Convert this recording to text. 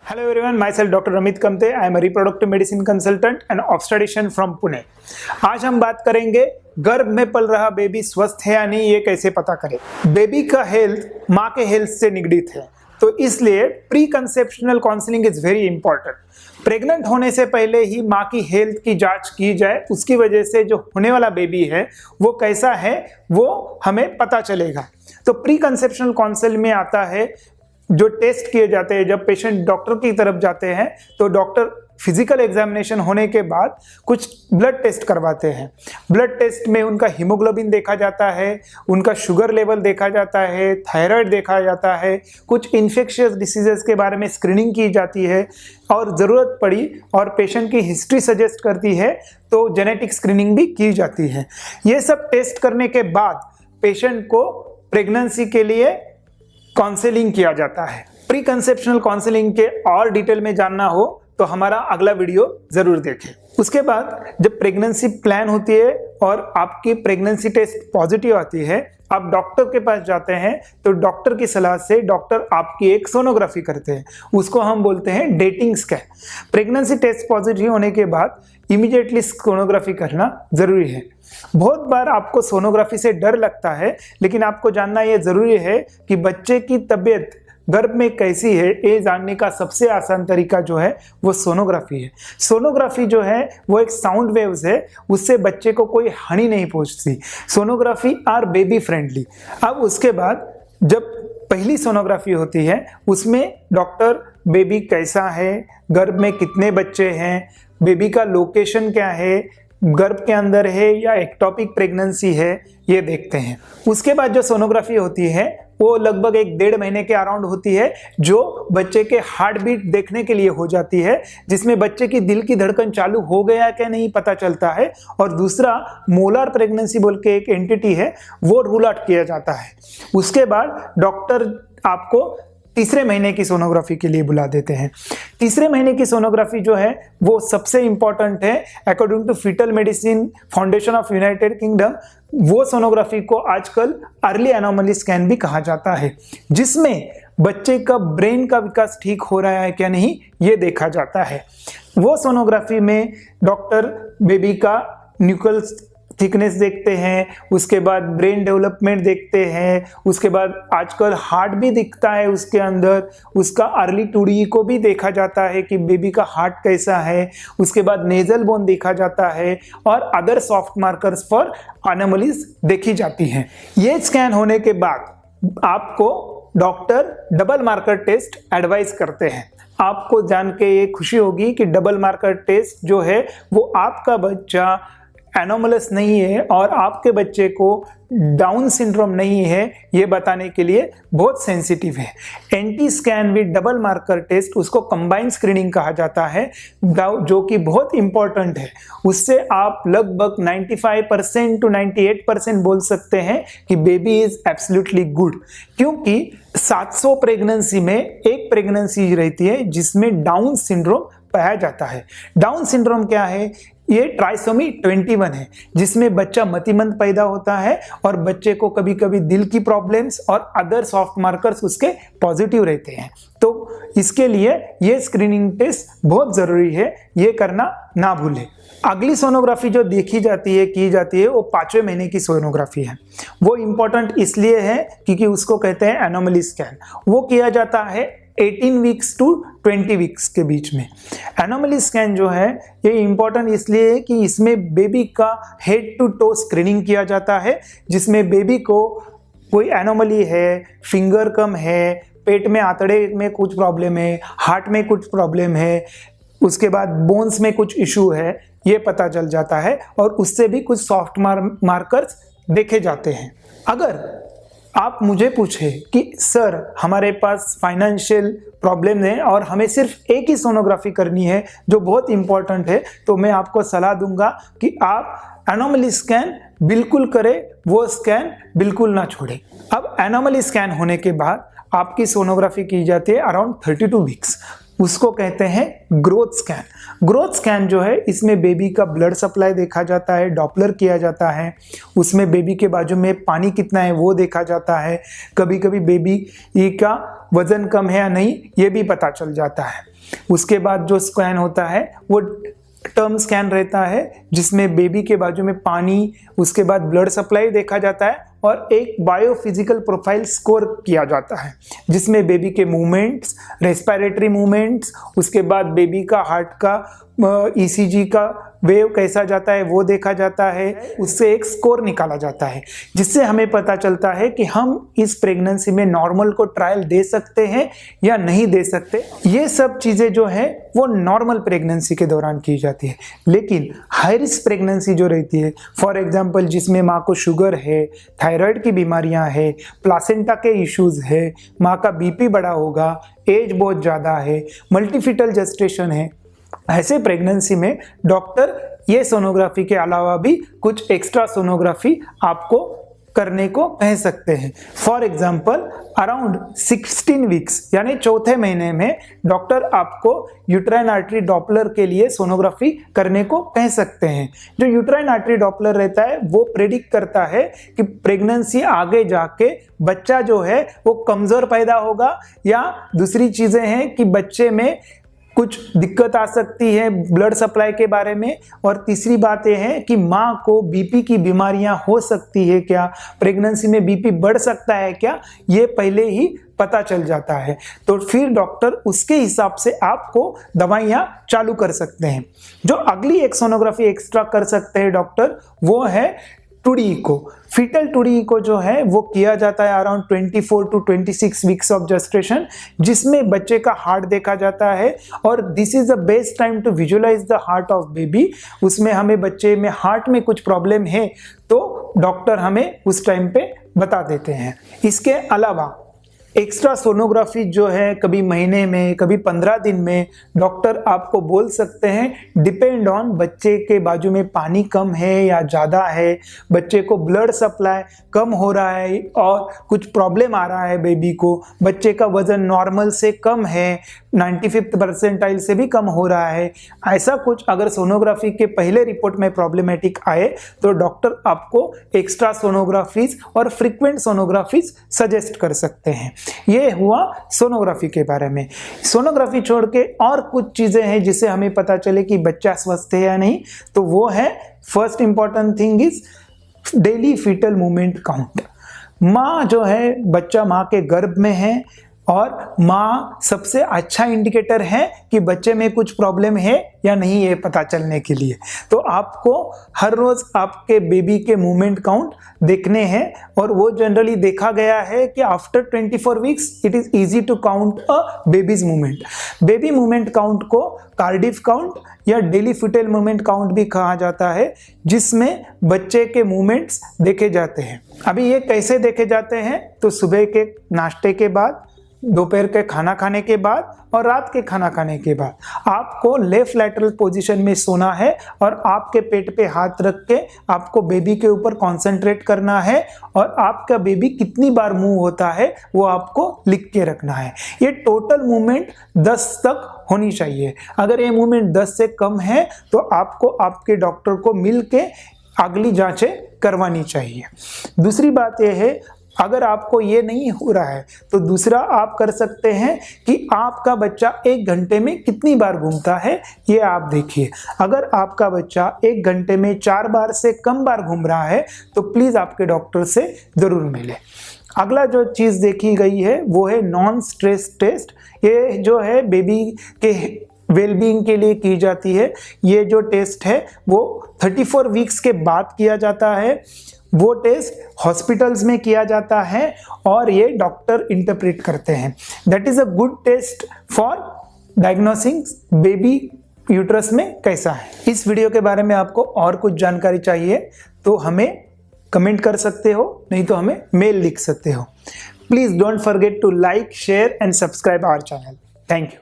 Hello everyone, myself Dr. Amit Kamte. I am a reproductive medicine consultant and obstetrician from Pune. आज हम बात करेंगे गर्भ में पल रहा बेबी स्वस्थ है या नहीं, ये कैसे पता करें। बेबी का हेल्थ माँ के हेल्थ से निगडित है, तो इसलिए pre conceptional counselling is very important. Pregnant होने से पहले ही माँ की हेल्थ की जांच की जाए, उसकी वजह से जो होने वाला बेबी है वो कैसा है वो हमें पता चलेगा। तो प्री कंसेप्शनल काउंसिल में आता है जो टेस्ट किए जाते हैं। जब पेशेंट डॉक्टर की तरफ जाते हैं तो डॉक्टर फिजिकल एग्जामिनेशन होने के बाद कुछ ब्लड टेस्ट करवाते हैं। ब्लड टेस्ट में उनका हीमोग्लोबिन देखा जाता है, उनका शुगर लेवल देखा जाता है, थायराइड देखा जाता है, कुछ इन्फेक्शियस डिसीजेस के बारे में स्क्रीनिंग की जाती है और ज़रूरत पड़ी और पेशेंट की हिस्ट्री सजेस्ट करती है तो जेनेटिक स्क्रीनिंग भी की जाती है। ये सब टेस्ट करने के बाद पेशेंट को प्रेगनेंसी के लिए काउंसलिंग किया जाता है। प्री कंसेप्शनल काउंसलिंग के और डिटेल में जानना हो तो हमारा अगला वीडियो जरूर देखें। उसके बाद जब प्रेगनेंसी प्लान होती है और आपकी प्रेगनेंसी टेस्ट पॉजिटिव आती है, आप डॉक्टर के पास जाते हैं तो डॉक्टर की सलाह से डॉक्टर आपकी एक सोनोग्राफी करते हैं, उसको हम बोलते हैं dating scan. Pregnancy test positive होने के बाद इमीडिएटली सोनोग्राफी करना जरूरी है। बहुत बार आपको सोनोग्राफी से डर लगता है, लेकिन आपको जानना यह जरूरी है कि बच्चे की तबीयत गर्भ में कैसी है ये जानने का सबसे आसान तरीका जो है वो सोनोग्राफी है। सोनोग्राफी जो है वो एक साउंड वेव्स है, उससे बच्चे को कोई हानि नहीं पहुंचती। Sonography are baby friendly. अब उसके बाद जब पहली सोनोग्राफी होती है उसमें डॉक्टर बेबी कैसा है, गर्भ में कितने बच्चे हैं, बेबी का लोकेशन क्या है, गर्भ के अंदर है या एक्टोपिक प्रेगनेंसी है, ये देखते हैं। उसके बाद जो सोनोग्राफी होती है वो लगभग 1-1.5 महीने के अराउंड होती है, जो बच्चे के हार्ट बीट देखने के लिए हो जाती है, जिसमें बच्चे की दिल की धड़कन चालू हो गया क्या नहीं पता चलता है। और दूसरा मोलार प्रेगनेंसी बोल के एक एंटिटी है, वो रूल आउट किया जाता है। उसके बाद डॉक्टर आपको तीसरे महीने की सोनोग्राफी के लिए बुला देते हैं। तीसरे महीने की सोनोग्राफी जो है वो सबसे इंपॉर्टेंट है। According to fetal medicine foundation of United Kingdom, वो सोनोग्राफी को आजकल अर्ली एनोमली स्कैन भी कहा जाता है, जिसमें बच्चे का ब्रेन का विकास ठीक हो रहा है क्या नहीं ये देखा जाता है। वो सोनोग्राफी में डॉक्टर बेबी का न्यूक्लियल थिकनेस देखते हैं, उसके बाद ब्रेन डेवलपमेंट देखते हैं, उसके बाद आजकल हार्ट भी दिखता है उसके अंदर, उसका अर्ली 2D को भी देखा जाता है कि बेबी का हार्ट कैसा है। उसके बाद नेजल बोन देखा जाता है और other soft markers for anomalies देखी जाती हैं। ये स्कैन होने के बाद आपको doctor double marker test advice करते हैं। आपको जान के ये खुशी होगी कि डबल मार्कर टेस्ट जो है वो आपका बच्चा एनोमलस नहीं है और आपके बच्चे को डाउन सिंड्रोम नहीं है ये बताने के लिए बहुत सेंसिटिव है। NT scan with double marker test, उसको कंबाइंड स्क्रीनिंग कहा जाता है, जो कि बहुत इंपॉर्टेंट है। उससे आप लगभग 95% to 98% बोल सकते हैं कि बेबी इज एब्सोल्युटली गुड, क्योंकि 700 प्रेगनेंसी में एक प्रेगनेंसी रहती है जिसमें डाउन सिंड्रोम पाया जाता है। डाउन सिंड्रोम क्या है? ये ट्राइसोमी 21 है, जिसमें बच्चा मतिमंद पैदा होता है और बच्चे को कभी कभी दिल की प्रॉब्लम्स और अदर सॉफ्ट मार्कर्स उसके पॉजिटिव रहते हैं। तो इसके लिए ये स्क्रीनिंग टेस्ट बहुत जरूरी है, ये करना ना भूलें। अगली सोनोग्राफी जो देखी जाती है की जाती है वो 5वें महीने की सोनोग्राफी है। वो इम्पोर्टेंट इसलिए है क्योंकि उसको कहते हैं एनोमली स्कैन। वो किया जाता है 18 वीक्स टू 20 वीक्स के बीच में। एनोमली स्कैन जो है ये इंपॉर्टेंट इसलिए है कि इसमें बेबी का हेड टू टो स्क्रीनिंग किया जाता है, जिसमें बेबी को कोई एनोमली है, फिंगर कम है, पेट में आंतड़े में कुछ प्रॉब्लम है, हार्ट में कुछ प्रॉब्लम है, उसके बाद बोन्स में कुछ इशू है, ये पता चल जाता है और उससे भी कुछ सॉफ्ट मार्कर्स देखे जाते हैं। अगर आप मुझे पूछे कि सर हमारे पास फाइनेंशियल प्रॉब्लम है और हमें सिर्फ एक ही सोनोग्राफी करनी है जो बहुत इंपॉर्टेंट है, तो मैं आपको सलाह दूंगा कि आप एनोमली स्कैन बिल्कुल करें, वो स्कैन बिल्कुल ना छोड़ें। अब एनोमली स्कैन होने के बाद आपकी सोनोग्राफी की जाती है अराउंड 32 वीक्स। उसको कहते हैं ग्रोथ स्कैन। ग्रोथ स्कैन जो है इसमें बेबी का ब्लड सप्लाई देखा जाता है, डॉपलर किया जाता है, उसमें बेबी के बाजू में पानी कितना है वो देखा जाता है, कभी कभी बेबी का वजन कम है या नहीं ये भी पता चल जाता है। उसके बाद जो स्कैन होता है वो टर्म स्कैन रहता है जिसमें बेबी के बाजू में पानी, उसके बाद ब्लड सप्लाई देखा जाता है और एक बायोफिजिकल प्रोफाइल स्कोर किया जाता है जिसमें बेबी के मूवमेंट्स, रेस्पिरेटरी मूवमेंट्स, उसके बाद बेबी का हार्ट का ईसीजी का वेव कैसा जाता है वो देखा जाता है। उससे एक स्कोर निकाला जाता है जिससे हमें पता चलता है कि हम इस प्रेगनेंसी में नॉर्मल को ट्रायल दे सकते हैं या नहीं दे सकते। ये सब चीज़ें जो है वो नॉर्मल प्रेगनेंसी के दौरान की जाती है। लेकिन हाई रिस्क प्रेगनेंसी जो रहती है, फॉर एग्जांपल जिसमें माँ को शुगर है, थायराइड की बीमारियां है, प्लासेंटा के इश्यूज है, माँ का बीपी बढ़ा होगा, एज बहुत ज़्यादा है, मल्टीफिटल जेस्टेशन है, ऐसे प्रेगनेंसी में डॉक्टर ये सोनोग्राफी के अलावा भी कुछ एक्स्ट्रा सोनोग्राफी आपको करने को कह सकते हैं। फॉर एग्जाम्पल अराउंड 16 वीक्स यानी चौथे महीने में डॉक्टर आपको यूट्राइन आर्टरी डॉपलर के लिए सोनोग्राफी करने को कह सकते हैं। जो यूट्राइन आर्टरी डॉपलर रहता है वो प्रेडिक्ट करता है कि प्रेगनेंसी आगे जाके बच्चा जो है वो कमजोर पैदा होगा या दूसरी चीजें हैं कि बच्चे में कुछ दिक्कत आ सकती है ब्लड सप्लाई के बारे में, और तीसरी बात यह है कि माँ को बीपी की बीमारियां हो सकती है क्या, प्रेगनेंसी में बीपी बढ़ सकता है क्या, ये पहले ही पता चल जाता है। तो फिर डॉक्टर उसके हिसाब से आपको दवाइयाँ चालू कर सकते हैं। जो अगली एक सोनोग्राफी एक्स्ट्रा कर सकते हैं डॉक्टर वो है 2D eco. Fetal 2D eco जो है वो किया जाता है around 24 to 26 weeks of gestation, जिसमें बच्चे का हार्ट देखा जाता है और this is the best time to visualise the heart of baby. उसमें हमें बच्चे में हार्ट में कुछ प्रॉब्लम है तो डॉक्टर हमें उस टाइम पे बता देते हैं। इसके अलावा एक्स्ट्रा सोनोग्राफी जो है कभी महीने में कभी 15 दिन में डॉक्टर आपको बोल सकते हैं, डिपेंड ऑन बच्चे के बाजू में पानी कम है या ज़्यादा है, बच्चे को ब्लड सप्लाई कम हो रहा है और कुछ प्रॉब्लम आ रहा है बेबी को, बच्चे का वजन नॉर्मल से कम है, 95th परसेंटाइल से भी कम हो रहा है, ऐसा कुछ अगर सोनोग्राफी के पहले रिपोर्ट में प्रॉब्लमेटिक आए तो डॉक्टर आपको एक्स्ट्रा सोनोग्राफीज और फ्रीक्वेंट सोनोग्राफीज सजेस्ट कर सकते हैं। ये हुआ सोनोग्राफी के बारे में। सोनोग्राफी छोड़ के और कुछ चीजें हैं जिससे हमें पता चले कि बच्चा स्वस्थ है या नहीं, तो वो है first important thing is daily fetal movement count. माँ जो है, बच्चा माँ के गर्भ में है और माँ सबसे अच्छा इंडिकेटर है कि बच्चे में कुछ प्रॉब्लम है या नहीं ये पता चलने के लिए। तो आपको हर रोज आपके बेबी के मूवमेंट काउंट देखने हैं और वो जनरली देखा गया है कि after 24 weeks it is easy to count a baby's movement. Baby movement count को कार्डिफ काउंट या डेली फीटल मूवमेंट काउंट भी कहा जाता है, जिसमें बच्चे के मूवमेंट्स देखे जाते हैं। अभी ये कैसे देखे जाते हैं, तो सुबह के नाश्ते के बाद, दोपहर के खाना खाने के बाद और रात के खाना खाने के बाद आपको लेफ्ट लैटरल पोजीशन में सोना है और आपके पेट पे हाथ रख के आपको बेबी के ऊपर कंसंट्रेट करना है और आपका बेबी कितनी बार मूव होता है वो आपको लिख के रखना है। ये टोटल मूवमेंट 10 तक होनी चाहिए। अगर ये मूवमेंट 10 से कम है तो आपको आपके डॉक्टर को मिल के अगली जांचें करवानी चाहिए। दूसरी बात यह है, अगर आपको ये नहीं हो रहा है तो दूसरा आप कर सकते हैं कि आपका बच्चा 1 घंटे में कितनी बार घूमता है ये आप देखिए। अगर आपका बच्चा 1 घंटे में 4 बार से कम बार घूम रहा है तो प्लीज आपके डॉक्टर से जरूर मिले। अगला जो चीज देखी गई है वो है नॉन स्ट्रेस टेस्ट। ये जो है बेबी के वेलबींग के लिए की जाती है। ये जो टेस्ट है वो 34 वीक्स के बाद किया जाता है। वो टेस्ट हॉस्पिटल्स में किया जाता है और ये डॉक्टर इंटरप्रेट करते हैं। That is a good test for diagnosing baby uterus में कैसा है। इस वीडियो के बारे में आपको और कुछ जानकारी चाहिए तो हमें कमेंट कर सकते हो, नहीं तो हमें मेल लिख सकते हो। Please don't forget to like, share and subscribe our channel. Thank you.